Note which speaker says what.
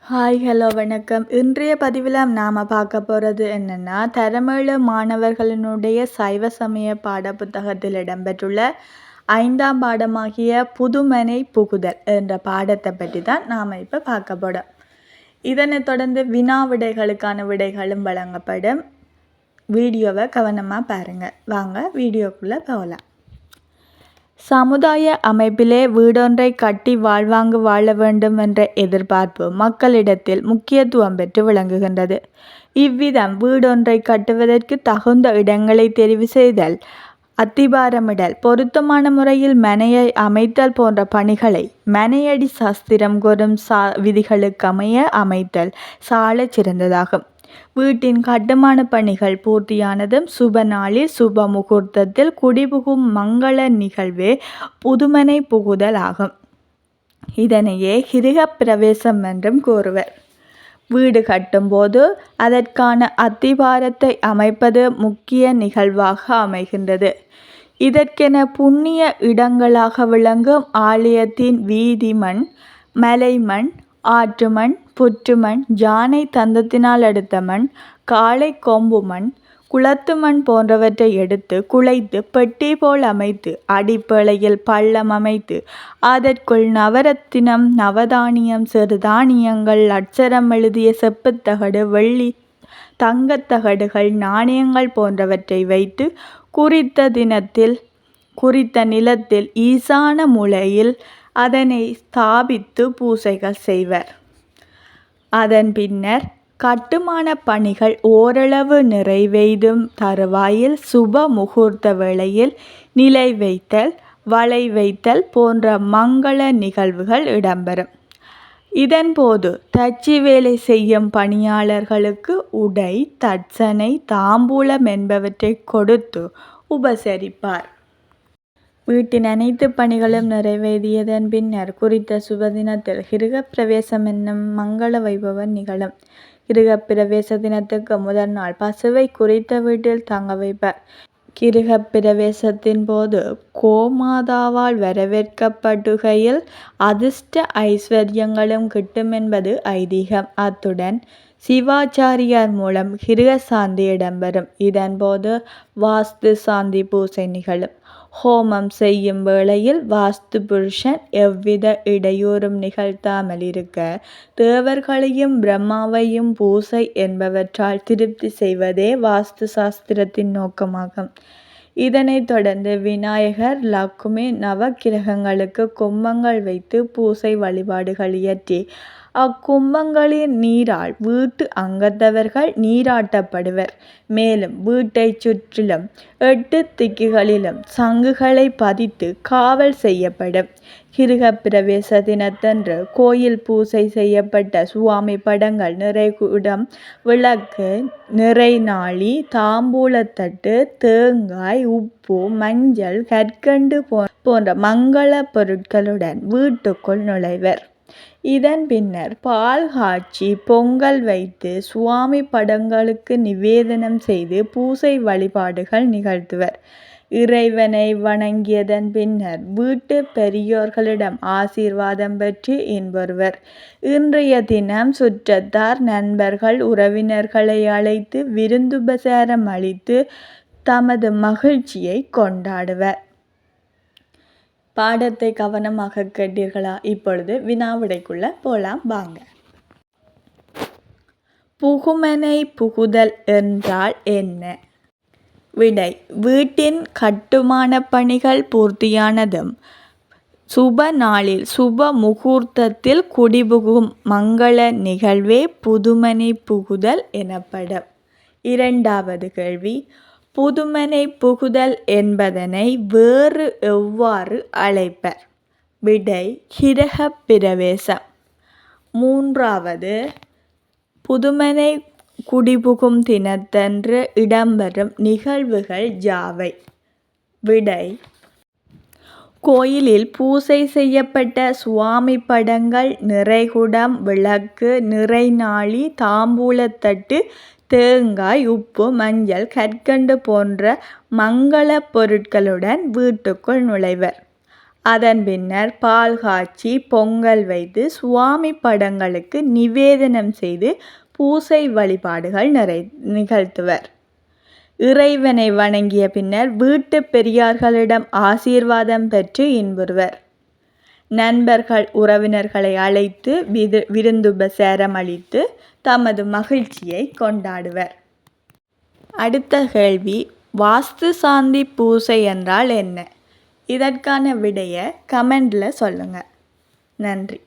Speaker 1: Hi hello வணக்கம். இன்றைய பதிவில் நாம் பார்க்க போகிறது என்னென்னா, தரமேழு மாணவர்களினுடைய சைவ சமய பாடப்புத்தகத்தில் இடம்பெற்றுள்ள 5ஆம் பாடமாகிய புதுமனை புகுதல் என்ற பாடத்தை பற்றி தான் நாம் இப்போ பார்க்க போகிறோம். இதனைத் தொடர்ந்து வினா விடைகளுக்கான விடைகளும் வழங்கப்படும். வீடியோவை கவனமாக பாருங்கள். வாங்க வீடியோக்குள்ளே போகலாம். சமுதாய அமைப்பிலே வீடொன்றை கட்டி வாழ்வாங்கு வாழ வேண்டும் என்ற எதிர்பார்ப்பு மக்களிடத்தில் முக்கியத்துவம் பெற்று விளங்குகின்றது. இவ்விதம் வீடொன்றை கட்டுவதற்கு தகுந்த இடங்களை தெரிவு செய்தல், அத்திபாரமிடல், பொருத்தமான முறையில் மனையை அமைத்தல் போன்ற பணிகளை மனையடி சாஸ்திரம் கூறும் விதிகளுக்கமைய அமைத்தல் சாலச் சிறந்ததாகும். வீட்டின் கட்டுமான பணிகள் பூர்த்தியானதும் சுப நாளில் சுப முகூர்த்தத்தில் குடிபுகும் மங்கள நிகழ்வே புதுமனை புகுதல் ஆகும். இதனையே கிருகப் பிரவேசம் என்றும் கூறுவர். வீடு கட்டும்போது அதற்கான அத்திவாரத்தை அமைப்பது முக்கிய நிகழ்வாக அமைகின்றது. இதற்கென புண்ணிய இடங்களாக விளங்கும் ஆலயத்தின் வீதி மண், மலைமண், ஆற்றுமண், புற்றுமண், யானை தந்தத்தினால் எடுத்த மண், காளை கொம்பு மண், குளத்து மண் போன்றவற்றை எடுத்து குழைத்து பெட்டி போல் அமைத்து அடிப்படையில் பள்ளம் அமைத்து அதற்குள் நவரத்தினம், நவதானியம், சிறுதானியங்கள், அட்சரம் எழுதிய செப்புத்தகடு, வெள்ளி, தங்கத்தகடுகள், நாணயங்கள் போன்றவற்றை வைத்து குறித்த நிலத்தில் ஈசான மூலையில் அதனை ஸ்தாபித்து பூசைகள் செய்வர். அதன் பின்னர் கட்டுமான பணிகள் ஓரளவு நிறைவெய்தும் தருவாயில் சுப முகூர்த்த வேளையில் நிலை வைத்தல், வளை வைத்தல் போன்ற மங்கள நிகழ்வுகள் இடம்பெறும். இதன்போது தச்சு வேலை செய்யும் பணியாளர்களுக்கு உடை, தட்சணை, தாம்பூலம் என்பவற்றை கொடுத்து உபசரிப்பார். வீட்டின் அனைத்து பணிகளும் நிறைவேறியதன் பின்னர் குறித்த சுபதினத்தில் கிருகப் பிரவேசம் என்னும் மங்கள வைபவம் நிகழும். கிருகப் பிரவேச தினத்துக்கு முதல் நாள் பசுவை குறித்த வீட்டில் தங்க வைப்பர். கிருகப் பிரவேசத்தின் போது கோமாதாவால் வரவேற்கப்படுகையில் அதிர்ஷ்ட ஐஸ்வர்யங்களும் கிட்டும் என்பது ஐதீகம். அத்துடன் சிவாச்சாரியார் மூலம் கிருக சாந்தி இடம்பெறும். இதன்போது வாஸ்து சாந்தி பூசை நிகழும். ஹோமம் செய்யும் வேளையில் வாஸ்து புருஷன் எவ்வித இடையூறும் நிகழ்த்தாமல் இருக்க தேவர்களையும் பிரம்மாவையும் பூசை என்பவற்றால் திருப்தி செய்வதே வாஸ்து சாஸ்திரத்தின் நோக்கமாகும். இதனைத் தொடர்ந்து விநாயகர், லக்குமி, நவக்கிரகங்களுக்கு கும்பங்கள் வைத்து பூசை வழிபாடுகள் இயற்றி அக்கும்பங்களின் நீரால் வீட்டு அங்கத்தவர்கள் நீராட்டப்படுவர். மேலும் வீட்டை சுற்றிலும் 8 திக்குகளிலும் சங்குகளை பதித்து காவல் செய்யப்படும். கிருகப் பிரவேச தினத்தன்று கோயில் பூசை செய்யப்பட்ட சுவாமி படங்கள், நிறைகுடம், விளக்கு, நிறைநாளி, தாம்பூலத்தட்டு, தேங்காய், உப்பு, மஞ்சள், கற்கண்டு போன்ற மங்கள பொருட்களுடன் வீட்டுக்குள் நுழைவர். இதன் பின்னர் பால் காய்ச்சி பொங்கல் வைத்து சுவாமி படங்களுக்கு நிவேதனம் செய்து பூசை வழிபாடுகள் நிகழ்த்துவர். இறைவனை வணங்கியதன் பின்னர் வீட்டு பெரியோர்களிடம் ஆசீர்வாதம் பெற்று இன்புறுவர். இன்றைய தினம் சுற்றத்தார், நண்பர்கள், உறவினர்களை அழைத்து விருந்துபசாரம் அளித்து தமது மகிழ்ச்சியை கொண்டாடுவர். பாடத்தை கவனமாக கேட்டீர்களா? இப்பொழுது வினாவிடைக்குள்ள போலாம் வாங்க. புகுமனை புகுதல் என்றால் என்ன? விடை: வீட்டின் கட்டுமான பணிகள் பூர்த்தியானதும் சுப நாளில் சுப முகூர்த்தத்தில் குடிபுகும் மங்கள நிகழ்வே புதுமனை புகுதல் எனப்படும். இரண்டாவது கேள்வி: புதுமனை புகுதல் என்பதனை வேறு எவ்வாறு அழைப்பர்? விடை: கிருகப் பிரவேசம். மூன்றாவது: புதுமனை குடிபுகும் தினத்தன்று இடம்பெறும் நிகழ்வுகள் யாவை? விடை: கோயிலில் பூசை செய்யப்பட்ட சுவாமி படங்கள், நிறைகுடம், விளக்கு, நிறைநாளி, தாம்பூலத்தட்டு, தேங்காய், உப்பு, மஞ்சள், கற்கண்டு போன்ற மங்கள பொருட்களுடன் வீட்டுக்குள் நுழைவர். அதன் பின்னர் பால் காய்ச்சி பொங்கல் வைத்து சுவாமி படங்களுக்கு நிவேதனம் செய்து பூசை வழிபாடுகள் நிகழ்த்துவர். இறைவனை வணங்கிய பின்னர் வீட்டு பெரியார்களிடம் ஆசீர்வாதம் பெற்று இன்புறுவர். நண்பர்கள் உறவினர்களை அழைத்து விருந்துபசாரம் அளித்து தமது மகிழ்ச்சியை கொண்டாடுவர். அடுத்த கேள்வி, வாஸ்து சாந்தி பூசை என்றால் என்ன? இதற்கான விடையை கமெண்டில் சொல்லுங்கள். நன்றி.